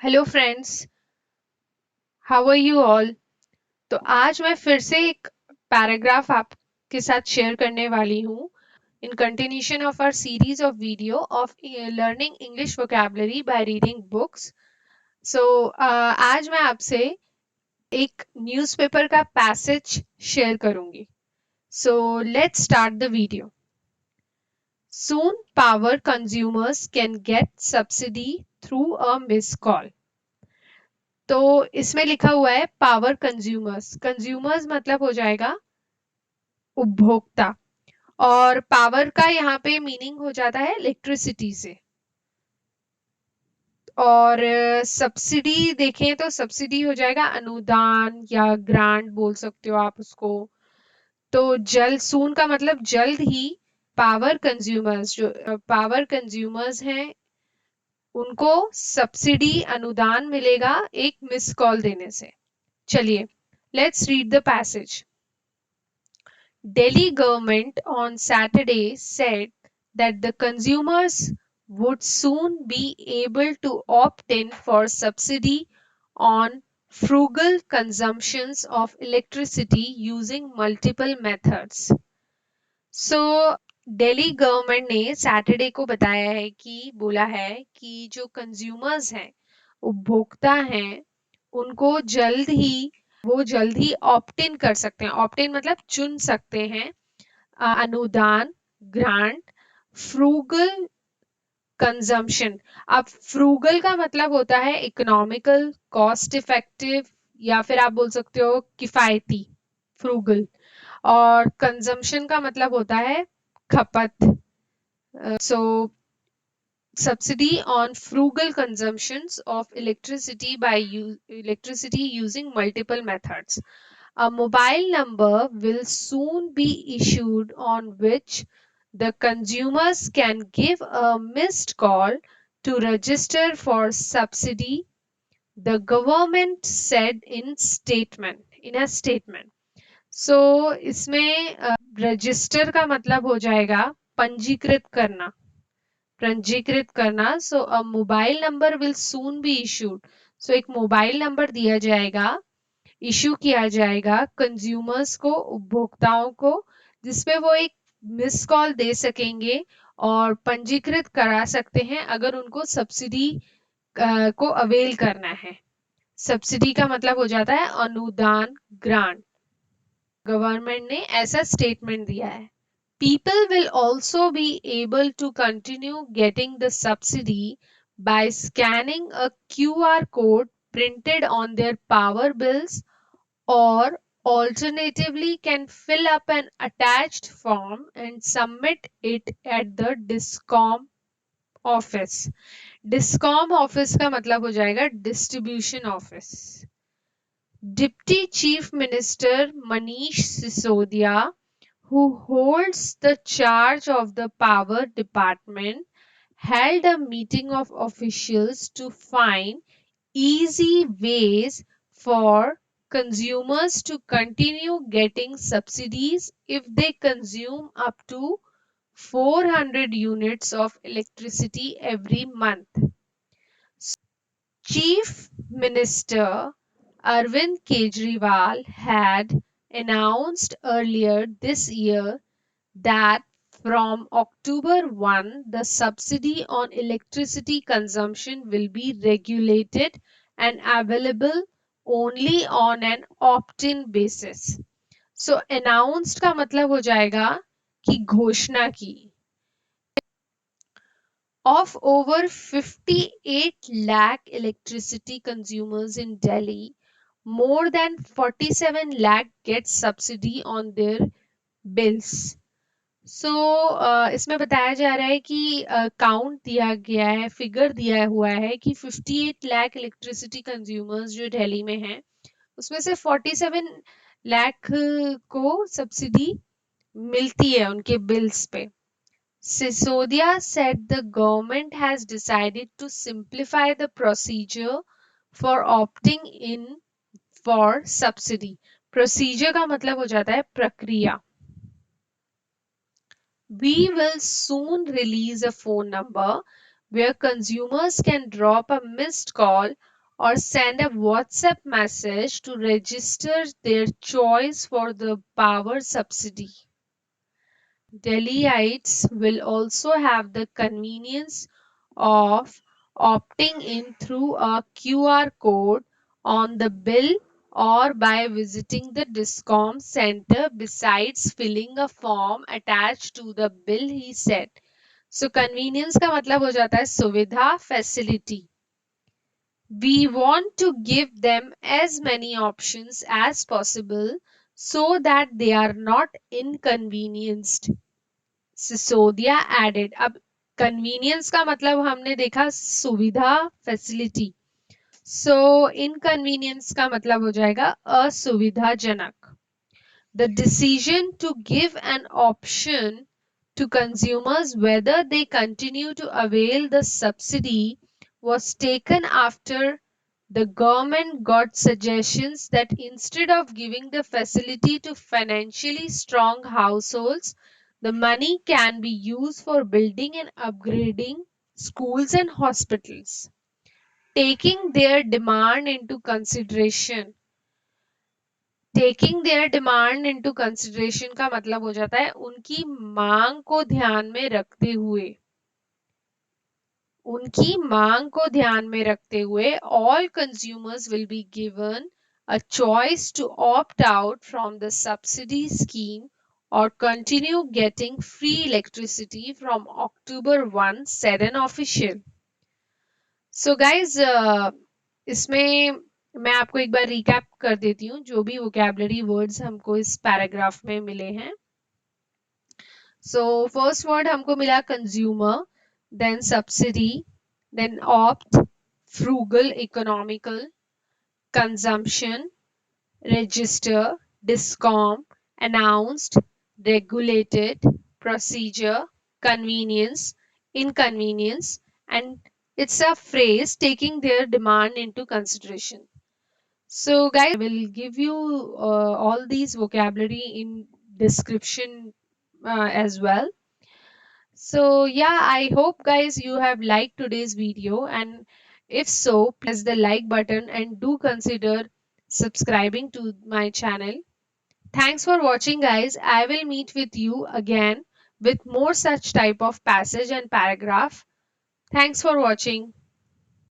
Hello friends, how are you all. तो आज मैं फिर से एक पैराग्राफ आपके साथ शेयर करने वाली हूँ in continuation of our series of video of learning English vocabulary by reading books. So आज मैं आपसे एक न्यूज़पेपर का पैसेज शेयर करूंगी। So let's start the video. Soon power consumers can get subsidy through a missed call. तो इसमें लिखा हुआ है पावर कंज्यूमर्स। कंज्यूमर्स मतलब हो जाएगा उपभोक्ता, और पावर का यहाँ पे मीनिंग हो जाता है इलेक्ट्रिसिटी से। और सब्सिडी देखें तो सब्सिडी हो जाएगा अनुदान या ग्रांट बोल सकते हो आप उसको। तो जल्द, सून का मतलब जल्द ही। पावर कंज्यूमर्स, जो पावर कंज्यूमर्स हैं, उनको सब्सिडी अनुदान मिलेगा एक मिस कॉल देने से। चलिए, let's read the passage. Delhi government on Saturday said that the consumers would soon be able to opt in for subsidy on frugal consumptions of electricity using multiple methods. So, Delhi government ने Saturday को बताया है कि बोला है कि जो consumers हैं, उपभोक्ता हैं, उनको जल्द ही ऑप्ट इन कर सकते हैं। ऑप्ट इन मतलब चुन सकते हैं अनुदान, ग्रांट, फ्रूगल कंजम्पशन। अब फ्रूगल का मतलब होता है इकोनॉमिकल, कॉस्ट इफेक्टिव, या फिर आप बोल सकते हो किफायती, फ्रूगल। और कंजम्पशन का मतलब होता है खपत। सो subsidy on frugal consumptions of electricity by electricity using multiple methods. A mobile number will soon be issued on which the consumers can give a missed call to register for subsidy, the government said in a statement. So इसमें register का मतलब हो जाएगा पंजीकृत करना, पंजीकृत करना। So a mobile number will soon be issued. So एक मोबाइल नंबर दिया जाएगा, इशू किया जाएगा कंज्यूमर्स को, उपभोक्ताओं को, जिसपे वो एक मिस कॉल दे सकेंगे और पंजीकृत करा सकते हैं अगर उनको सब्सिडी को अवेल करना है। सब्सिडी का मतलब हो जाता है अनुदान, ग्रांट। गवर्नमेंट ने ऐसा स्टेटमेंट दिया है। People will also be able to continue getting the subsidy by scanning a QR code printed on their power bills, or alternatively can fill up an attached form and submit it at the DISCOM office. DISCOM office का मतलब हो जाएगा distribution office. Deputy Chief Minister Manish Sisodia, who holds the charge of the power department, held a meeting of officials to find easy ways for consumers to continue getting subsidies if they consume up to 400 units of electricity every month. Chief Minister Arvind Kejriwal had announced earlier this year that from October 1, the subsidy on electricity consumption will be regulated and available only on an opt-in basis. So announced का मतलब हो जाएगा कि घोषणा की। Of over 58 lakh electricity consumers in Delhi, more than 47 lakh get subsidy on their bills. सो इसमें बताया जा रहा है कि काउंट दिया गया है, फिगर दिया हुआ है कि 58 लाख इलेक्ट्रिसिटी कंज्यूमर्स जो दिल्ली में हैं, उसमें से 47 लाख को सब्सिडी मिलती है उनके बिल्स पे। Sisodia said the government has decided to simplify the procedure for opting in for subsidy. Procedure का मतलब हो जाता है प्रक्रिया। We will soon release a phone number where consumers can drop a missed call or send a WhatsApp message to register their choice for the power subsidy. Delhiites will also have the convenience of opting in through a QR code on the bill or by visiting the DISCOM center besides filling a form attached to the bill, he said. So convenience का मतलब हो जाता है सुविधा, facility. We want to give them as many options as possible so that they are not inconvenienced. Sisodia added. अब convenience का मतलब हमने देखा सुविधा, फैसिलिटी. सो इनकन्वीनियंस का मतलब हो जाएगा असुविधाजनक. The decision to give an option to consumers whether they continue to avail the subsidy was taken after the government got suggestions that instead of giving the facility to financially strong households, the money can be used for building and upgrading schools and hospitals. Taking their demand into consideration, taking their demand into consideration का मतलब हो जाता है उनकी मांग को ध्यान में रखते हुए. उनकी मांग को ध्यान में रखते हुए all consumers will be given a choice to opt out from the subsidy scheme or continue getting free electricity from October 1, said an official. So guys, इसमें मैं आपको एक बार रिकैप कर देती हूँ जो भी वोकैबुलरी वर्ड्स हमको इस पैराग्राफ में मिले हैं. सो फर्स्ट वर्ड हमको मिला consumer, then subsidy, then opt, frugal economical, consumption, register, discom, announced, regulated, procedure, convenience, inconvenience, and it's a phrase taking their demand into consideration. So guys, I will give you all these vocabulary in description as well. So yeah, I hope guys you have liked today's video, and if so, press the like button and do consider subscribing to my channel. Thanks for watching guys. I will meet with you again with more such type of passage and paragraph. Thanks for watching.